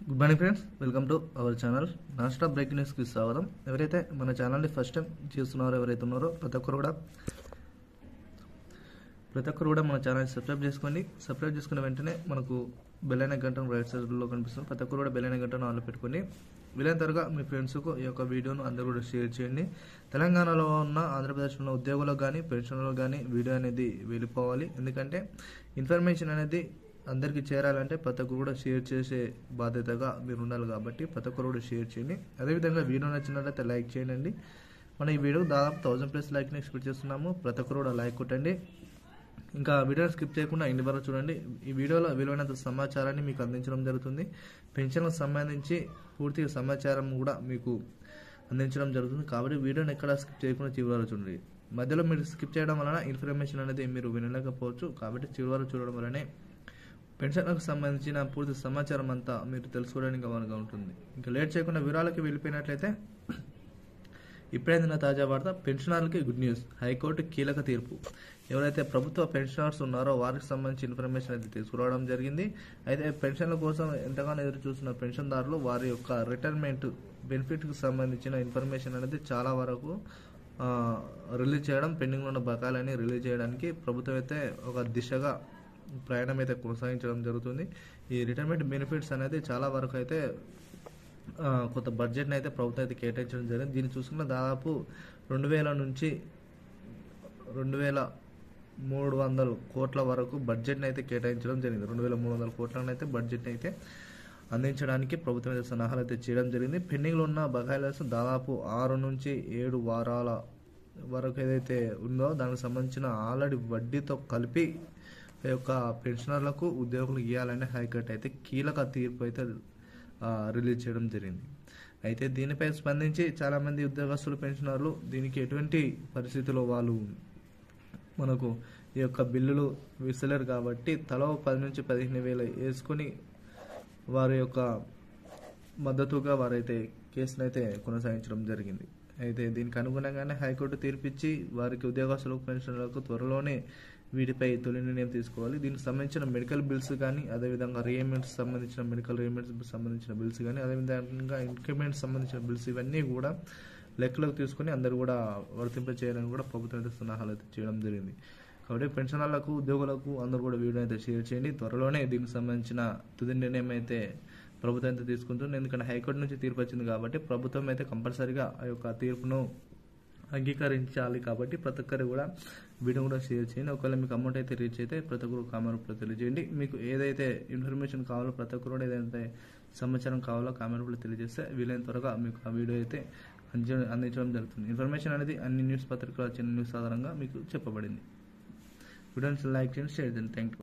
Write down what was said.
Good morning friends, welcome to our channel. Non stop breaking న్యూస్కి స్వాగతం. ఎవరైతే మన ఛానల్ని ఫస్ట్ టైం చూస్తున్నారో, ఎవరైతే ఉన్నారో ప్రతి ఒక్కరు కూడా మన ఛానల్ని సబ్స్క్రైబ్ చేసుకోండి. సబ్స్క్రైబ్ చేసుకున్న వెంటనే మనకు బెల్ ఐకాన్ గంటను రైట్ సైడ్లో కనిపిస్తుంది. ప్రతి ఒక్కరు కూడా బెల్ ఐకాన్ గంటను ఆన్లో పెట్టుకోండి. వీలైన త్వరగా మీ ఫ్రెండ్స్కు ఈ యొక్క వీడియోను అందరూ కూడా షేర్ చేయండి. తెలంగాణలో ఉన్న ఆంధ్రప్రదేశ్లో ఉద్యోగులకు కానీ పెన్షన్లకు కానీ వీడియో అనేది వెళ్ళిపోవాలి. ఎందుకంటే ఇన్ఫర్మేషన్ అనేది అందరికీ చేరాలంటే ప్రతి ఒక్కరు కూడా షేర్ చేసే బాధ్యతగా మీరు ఉండాలి. కాబట్టి ప్రతి ఒక్కరు కూడా షేర్ చేయండి. అదేవిధంగా వీడియో నచ్చినట్లయితే లైక్ చేయండి. మన ఈ వీడియో దాదాపు 1000+ లైక్ని ఎక్స్పెక్ట్ చేస్తున్నాము. ప్రతి ఒక్కరు కూడా లైక్ కొట్టండి. ఇంకా వీడియోని స్కిప్ చేయకుండా ఇంటి వరకు చూడండి. ఈ వీడియోలో విలువైనంత సమాచారాన్ని మీకు అందించడం జరుగుతుంది. పెన్షన్లకు సంబంధించి పూర్తి సమాచారం కూడా మీకు అందించడం జరుగుతుంది. కాబట్టి వీడియోని ఎక్కడ స్కిప్ చేయకుండా చివరి వరకు చూడండి. మధ్యలో మీరు స్కిప్ చేయడం వలన ఇన్ఫర్మేషన్ అనేది మీరు వినలేకపోవచ్చు. కాబట్టి చివరి వరకు చూడడం వలనే పెన్షన్లకు సంబంధించిన పూర్తి సమాచారం అంతా మీరు తెలుసుకోవడానికి అవగాహనగా ఉంటుంది. ఇంకా లేట్ చేయకుండా వివరాలకి వెళ్ళిపోయినట్లయితే, ఇప్పుడైన తాజా వార్త, పెన్షనర్లకి గుడ్ న్యూస్. హైకోర్టు కీలక తీర్పు. ఎవరైతే ప్రభుత్వ పెన్షనర్స్ ఉన్నారో వారికి సంబంధించి ఇన్ఫర్మేషన్ అయితే తీసుకురావడం జరిగింది. అయితే పెన్షన్ల కోసం ఎంతగానో ఎదురు చూస్తున్న పెన్షన్దారులు వారి యొక్క రిటైర్మెంట్ బెనిఫిట్కి సంబంధించిన ఇన్ఫర్మేషన్ అనేది చాలా వరకు రిలీజ్ చేయడం, పెండింగ్లో ఉన్న బకాయిలని రిలీజ్ చేయడానికి ప్రభుత్వం అయితే ఒక దిశగా ప్రయాణం అయితే కొనసాగించడం జరుగుతుంది. ఈ రిటైర్మెంట్ బెనిఫిట్స్ అనేది చాలా వరకు అయితే కొత్త బడ్జెట్ని అయితే ప్రభుత్వం అయితే కేటాయించడం జరిగింది. దీన్ని చూసుకున్న దాదాపు 2000 నుంచి 2300 కోట్ల వరకు బడ్జెట్ని అయితే కేటాయించడం జరిగింది. 2300 కోట్లను అయితే బడ్జెట్ని అయితే అందించడానికి ప్రభుత్వం అయితే సన్నాహాలు అయితే చేయడం జరిగింది. పెండింగ్లో ఉన్న బకాయిలు దాదాపు 6 నుంచి 7 వారాల వరకు ఏదైతే ఉందో దానికి సంబంధించిన ఆల్రెడీ వడ్డీతో కలిపి యొక్క పెన్షనర్లకు ఉద్యోగులకు ఇవ్వాలని హైకోర్టు అయితే కీలక తీర్పు అయితే రిలీజ్ చేయడం జరిగింది. అయితే దీనిపై స్పందించి చాలామంది ఉద్యోగస్తులు, పెన్షనర్లు దీనికి ఎటువంటి పరిస్థితుల్లో వాళ్ళు మనకు ఈ యొక్క బిల్లులు విస్తలేరు కాబట్టి తలో 10 నుంచి 15,000 వేసుకుని వారి యొక్క మద్దతుగా వారైతే కేసును అయితే కొనసాగించడం జరిగింది. అయితే దీనికి అనుగుణంగానే హైకోర్టు తీర్పిచ్చి వారికి ఉద్యోగస్తులకు, పెన్షనర్లకు త్వరలోనే వీటిపై తొలి నిర్ణయం తీసుకోవాలి. దీనికి సంబంధించిన మెడికల్ బిల్స్ కానీ, అదేవిధంగా రీఎంబర్స్మెంట్స్ సంబంధించిన మెడికల్ రీఎంబర్స్మెంట్స్ సంబంధించిన బిల్స్ కానీ, అదేవిధంగా ఇంక్రిమెంట్స్ సంబంధించిన బిల్స్ ఇవన్నీ కూడా లెక్కలోకి తీసుకుని అందరూ కూడా వర్తింప చేయాలని కూడా ప్రభుత్వం అయితే సన్నాహాలు అయితే చేయడం జరిగింది. కాబట్టి పెన్షనర్లకు, ఉద్యోగులకు అందరూ కూడా వీడియో అయితే షేర్ చేయండి. త్వరలోనే దీనికి సంబంధించిన తుది నిర్ణయం అయితే ప్రభుత్వం అయితే తీసుకుంటుంది. ఎందుకంటే హైకోర్టు నుంచి తీర్పు వచ్చింది కాబట్టి ప్రభుత్వం అయితే కంపల్సరీగా ఆ యొక్క తీర్పును అంగీకరించాలి. కాబట్టి ప్రతి ఒక్కరు కూడా వీడియో కూడా షేర్ చేయండి. ఒకవేళ మీకు అమౌంట్ అయితే రీచ్ అయితే ప్రతి ఒక్కరు కామెంట్లో తెలియజేయండి. మీకు ఏదైతే ఇన్ఫర్మేషన్ కావాలో, ప్రతి ఒక్కరు కూడా ఏదైతే సమాచారం కావాలో కామెంట్లో తెలియజేస్తే వీలైన త్వరగా మీకు ఆ వీడియో అయితే అందించడం జరుగుతుంది. ఇన్ఫర్మేషన్ అనేది అన్ని న్యూస్ పత్రికలు వచ్చిన న్యూస్ ఆధారంగా మీకు చెప్పబడింది. వీడియోని లైక్ చేయండి, షేర్ చేయండి. Thank you.